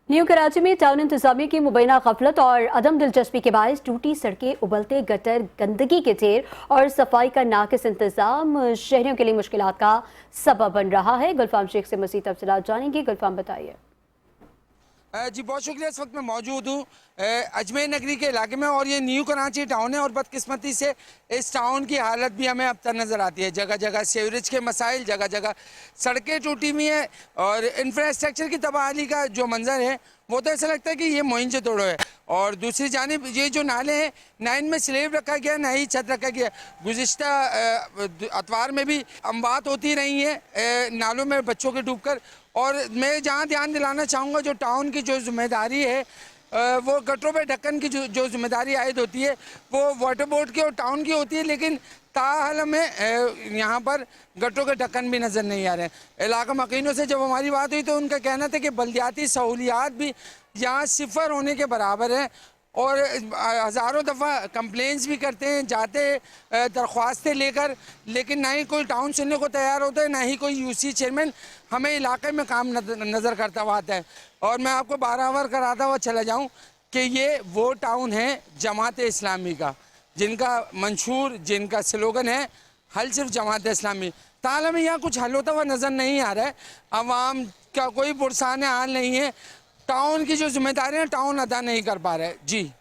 New Karachi में town इंतजामिया की मुबैना गफलत और अदम दिलचस्पी के बायस टूटी सड़कें, उबलते गटर, गंदगी के ढेर और सफाई का नाकिस इंतजाम शहरियों के लिए मुश्किलात का सबब बन रहा है। गुलफाम शेख से मज़ीद तफसीलात जानेंगे। गुलफाम बताइए। जी बहुत शुक्रिया। इस वक्त मैं मौजूद हूँ अजमेर नगरी के इलाके में और ये न्यू कराची टाउन है और बदकिस्मती से इस टाउन की हालत भी हमें अब तक नज़र आती है। जगह जगह सीवरेज के मसाइल, जगह जगग सड़कें टूटी हुई हैं और इंफ्रास्ट्रक्चर की तबाही का जो मंजर है वो तो ऐसा लगता है कि ये मोइंजे तोड़ो है। और दूसरी जानिब ये जो नाले हैं ना इनमें स्लेब रखा गया ना ही छत रखा गया। गुज़िश्ता अतवार में भी अमवात होती रही हैं नालों में बच्चों के डूबकर। और मैं जहाँ ध्यान दिलाना चाहूँगा जो टाउन की जो जिम्मेदारी है वो गटरों पे ढक्कन की जो जिम्मेदारी आयद होती है वो वाटर बोर्ड की और टाउन की होती है, लेकिन ताहाल हमें यहाँ पर गटरों के ढक्कन भी नज़र नहीं आ रहे हैं। इलाका मकीनों से जब हमारी बात हुई तो उनका कहना था कि बल्दियाती सहूलियात भी यहाँ सिफर होने के बराबर है और हज़ारों दफ़ा कंप्लेंट्स भी करते हैं, जाते दरख्वास्तें लेकर, लेकिन ना ही कोई टाउन सुनने को तैयार होता है, ना ही कोई यूसी चेयरमैन हमें इलाके में काम नज़र करता हुआ आता है। और मैं आपको बारहवार कराता हुआ चला जाऊँ कि ये वो टाउन है जमात इस्लामी का, जिनका मंशूर, जिनका स्लोगन है हल सिर्फ जमात इस्लामी। ताल में यहाँ कुछ हल होता हुआ नज़र नहीं आ रहा है। आवाम का कोई पुरसान हाल नहीं है। टाउन की जो जिम्मेदारी है टाउन अदा नहीं कर पा रहा है। जी।